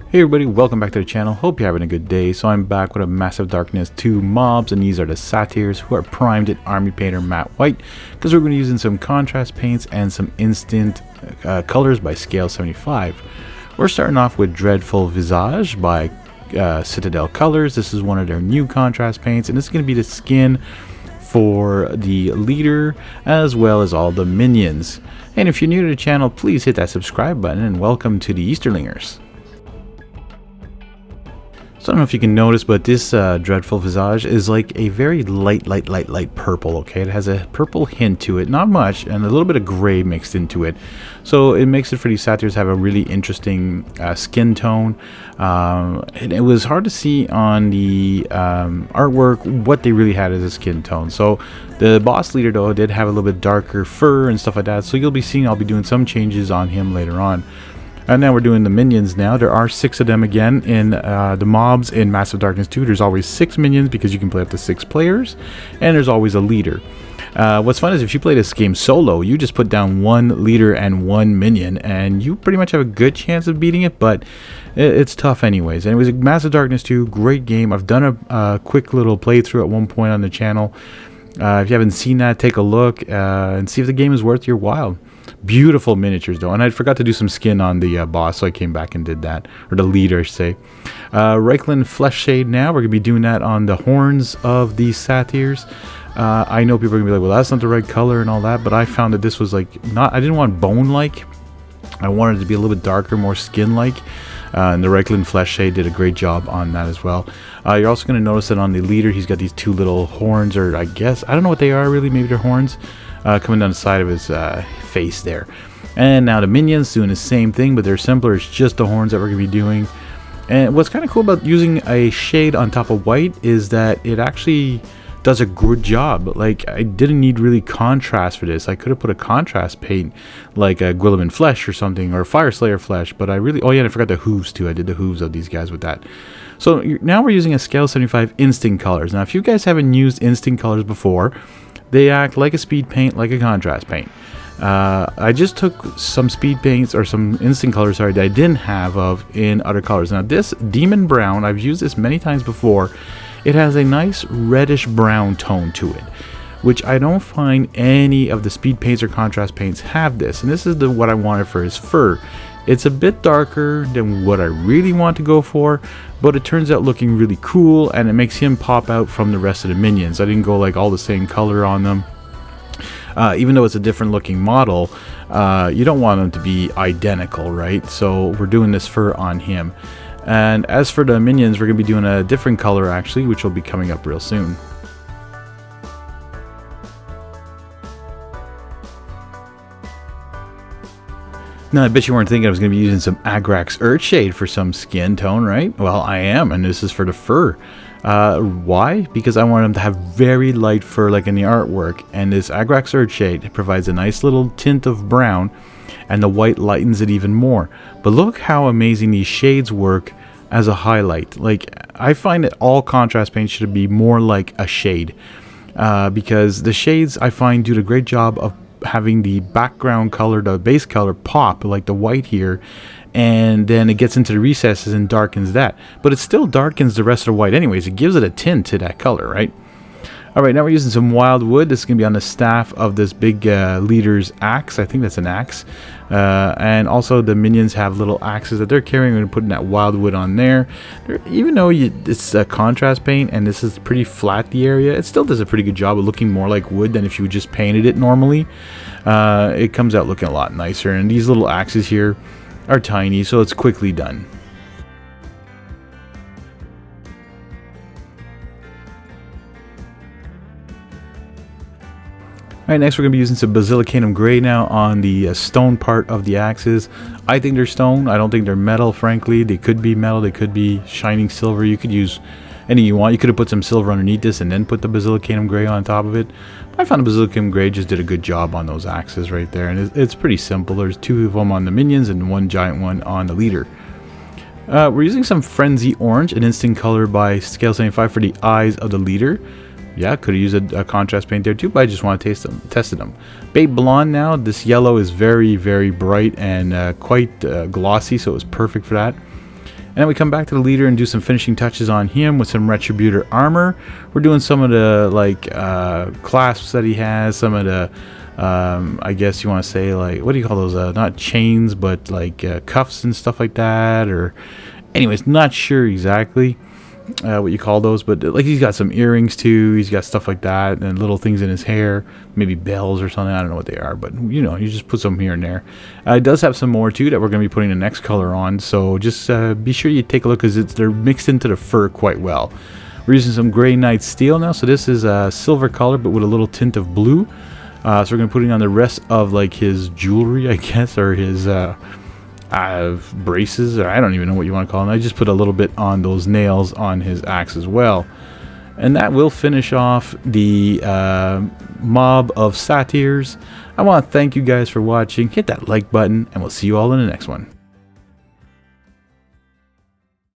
Hey everybody, welcome back to the channel. Hope you're having a good day. So I'm back with a Massive Darkness 2 mobs, and these are the Satyrs, who are primed in Army Painter Matte White, because we're going to be using some contrast paints and some instant colors by Scale 75. We're starting off with Dreadful Visage by Citadel Colors. This is one of their new contrast paints, and this is going to be the skin for the leader as well as all the minions. And if you're new to the channel, please hit that subscribe button, and welcome to the Easterlingers. So I don't know if you can notice, but this Dreadful Visage is like a very light purple, okay? It has a purple hint to it, not much, and a little bit of gray mixed into it. So it makes it for these Satyrs have a really interesting skin tone. And it was hard to see on the artwork what they really had as a skin tone. So the boss leader, though, did have a little bit darker fur and stuff like that. So you'll be seeing I'll be doing some changes on him later on. And now we're doing the minions now. There are 6 of them again in the mobs in Massive Darkness 2. There's always 6 minions because you can play up to 6 players. And there's always a leader. What's fun is if you play this game solo, you just put down 1 leader and 1 minion, and you pretty much have a good chance of beating it, but it's tough anyways. And it was Massive Darkness 2, great game. I've done a quick little playthrough at one point on the channel. If you haven't seen that, take a look and see if the game is worth your while. Beautiful miniatures though, and I forgot to do some skin on the boss, so I came back and did that, or the leader I should say. Reikland Fleshshade now, we're going to be doing that on the horns of these Satyrs. I know people are going to be like, well, that's not the right color and all that, but I found that this was like, I didn't want bone-like. I wanted it to be a little bit darker, more skin-like. And the Reikland Fleshshade did a great job on that as well. You're also going to notice that on the leader, he's got these 2 little horns, or I guess, I don't know what they are really, maybe they're horns. Coming down the side of his face there. And now the minions doing the same thing, but they're simpler. It's just the horns that we're going to be doing. And what's kind of cool about using a shade on top of white is that it actually does a good job. Like, I didn't need really contrast for this. I could have put a contrast paint like a Gwilliman Flesh or something, or Fire Slayer Flesh, but I really, oh yeah, and I forgot the hooves too. I did the hooves of these guys with that. So now we're using a Scale 75 Instinct Colors. Now if you guys haven't used Instinct Colors before, they act like a speed paint, like a contrast paint. I just took some speed paints, or some instant colors, sorry, that I didn't have of in other colors. Now this Demon Brown, I've used this many times before. It has a nice reddish brown tone to it, which I don't find any of the speed paints or contrast paints have this. And this is what I wanted for his fur. It's a bit darker than what I really want to go for, but it turns out looking really cool, and it makes him pop out from the rest of the minions. I didn't go like all the same color on them. Even though it's a different looking model, you don't want them to be identical, right? So we're doing this fur on him. And as for the minions, we're going to be doing a different color actually, which will be coming up real soon. Now, I bet you weren't thinking I was going to be using some Agrax Earthshade for some skin tone, right? Well, I am, and this is for the fur. Why? Because I want them to have very light fur like in the artwork, and this Agrax Earthshade provides a nice little tint of brown, and the white lightens it even more. But look how amazing these shades work as a highlight. Like, I find that all contrast paints should be more like a shade, because the shades, I find, do a great job of having the background color, the base color, pop like the white here, and then it gets into the recesses and darkens that, but it still darkens the rest of the white anyways. It gives it a tint to that color, right? Alright, now we're using some Wyldwood. This is going to be on the staff of this big leader's axe. I think that's an axe. And also the minions have little axes that they're carrying. We're going to put that Wyldwood on there. Even though it's a contrast paint and this is pretty flat, the area, it still does a pretty good job of looking more like wood than if you just painted it normally. It comes out looking a lot nicer. And these little axes here are tiny, so it's quickly done. Alright, next we're going to be using some Basilicanum Gray now on the stone part of the axes. I think they're stone. I don't think they're metal, frankly. They could be metal. They could be shining silver. You could use anything you want. You could have put some silver underneath this and then put the Basilicanum Gray on top of it. I found the Basilicanum Gray just did a good job on those axes right there. And it's pretty simple. There's 2 of them on the minions and 1 giant one on the leader. We're using some Frenzy Orange, an instant color by Scale 75 for the eyes of the leader. Yeah, could have used a contrast paint there too, but I just want to tested them. Babe Blonde now, this yellow is very, very bright and quite glossy, so it was perfect for that. And then we come back to the leader and do some finishing touches on him with some Retributor armor. We're doing some of the like clasps that he has, some of the I guess you want to say, like, what do you call those, not chains but like cuffs and stuff like that, or anyways, not sure exactly what you call those, but like he's got some earrings too, he's got stuff like that, and little things in his hair, maybe bells or something, I don't know what they are, but you know, you just put some here and there. It does have some more too that we're going to be putting the next color on, so just be sure you take a look, because they're mixed into the fur quite well. We're using some Grey Knight steel now, so this is a silver color but with a little tint of blue. So we're going to put it on the rest of like his jewelry, I guess, or his braces, or I don't even know what you want to call them. I just put a little bit on those nails on his axe as well. And that will finish off the mob of Satyrs. I want to thank you guys for watching. Hit that like button, and we'll see you all in the next one.